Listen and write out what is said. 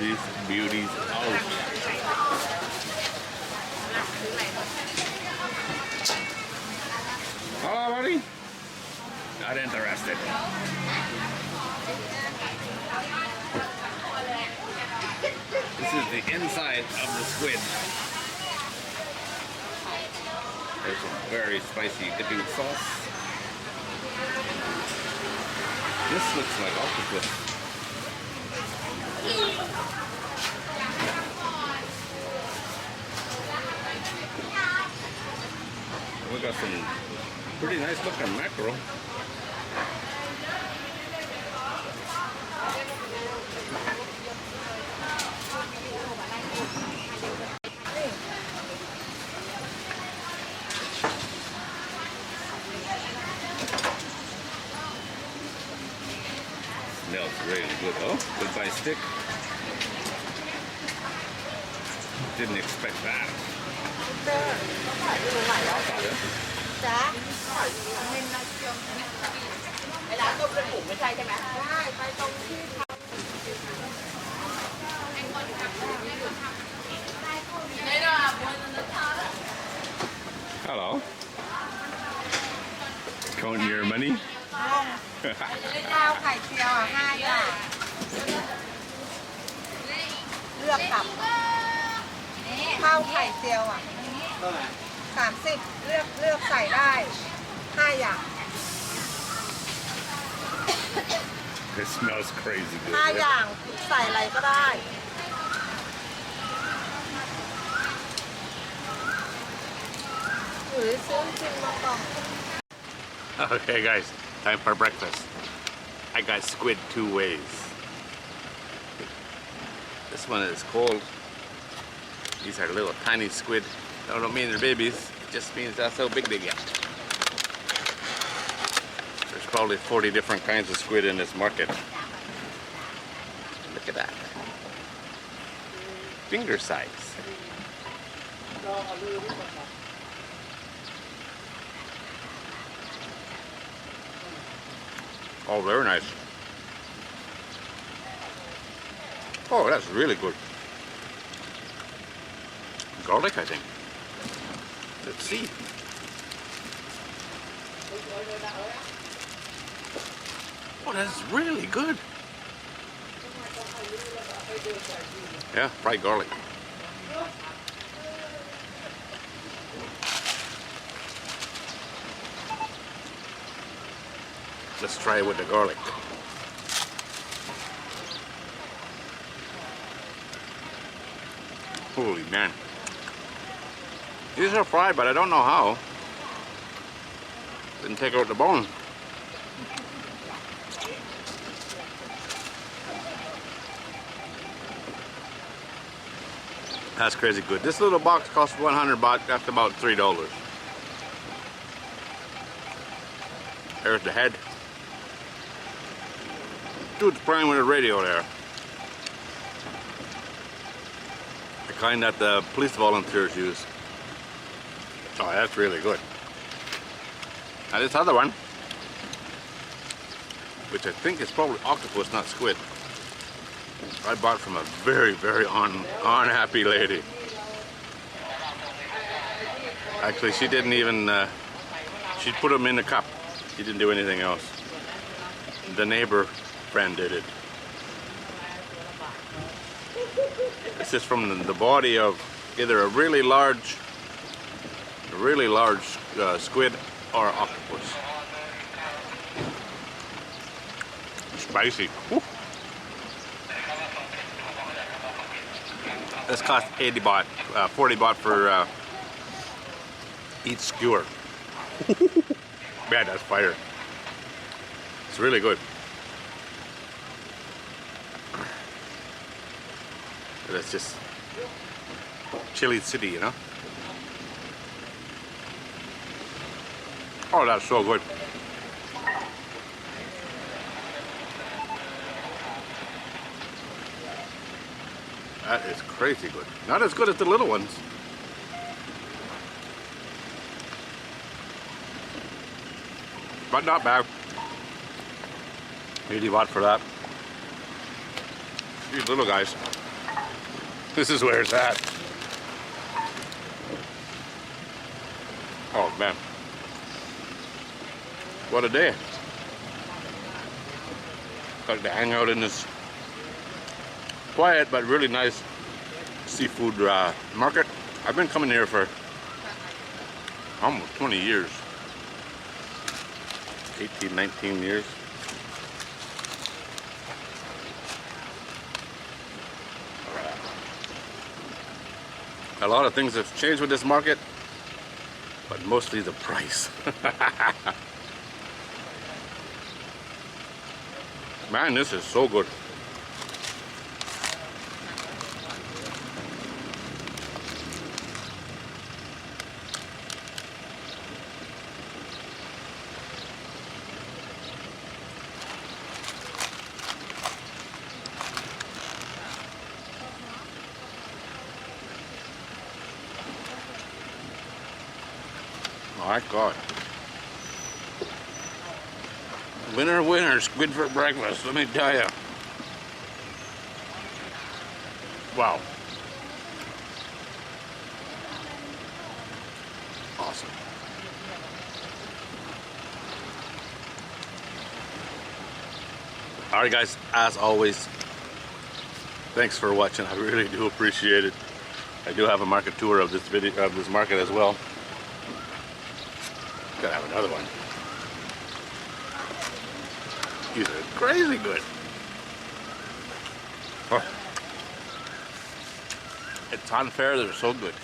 these beauties out. Hello, buddy. Not interested. This is the inside of the squid. There's some very spicy dipping sauce. This looks like octopus. We got some pretty nice looking mackerel. Smells really good. Oh, goodbye stick. Didn't expect that. Hello. Count your money. ข้าวไข่เจียว5 อย่างเลือกกับข้าวไข่เจียว30เลือกใส่ได้5 อย่าง It smells crazy good. 5 อย่างใส่อะไรก็ได้หรือซื้อกินมาก่อน Okay, guys, time for breakfast. I got squid 2 ways. This one is cold. These are little tiny squid. That don't mean they're babies. It just means that's how big they get. There's probably 40 different kinds of squid in this market. Look at that. Finger size. Oh, very nice. Oh, that's really good. Garlic, I think. Let's see. Oh, that's really good. Yeah, fried garlic. Let's try it with the garlic. Holy man. These are fried, but I don't know how. Didn't take out the bone. That's crazy good. This little box costs 100 baht. That's about $3. There's the head. Dude's playing with a radio there. The kind that the police volunteers use. Oh, that's really good. Now this other one, which I think is probably octopus, not squid, I bought from a very, very unhappy lady. Actually, she didn't even, she put them in a cup. She didn't do anything else. The neighbor friend did it. This is from the body of either a really large squid or octopus. Spicy. Woo. This cost 80 baht, 40 baht for each skewer. Man, that's fire. It's really good. But it's just chilly city, you know? Oh, that's so good. That is crazy good. Not as good as the little ones. But not bad. 80 baht for that. These little guys. This is where it's at. Oh man. What a day. Got to hang out in this quiet but really nice seafood market. I've been coming here for almost 20 years. 18, 19 years. A lot of things have changed with this market, but mostly the price. Man, this is so good. My God. Winner, winner, squid for breakfast, let me tell you. Wow. Awesome. All right, guys, as always, thanks for watching. I really do appreciate it. I do have a market tour of this video, of this market as well. Gotta have another one. These are crazy good. Huh. It's unfair, they're so good.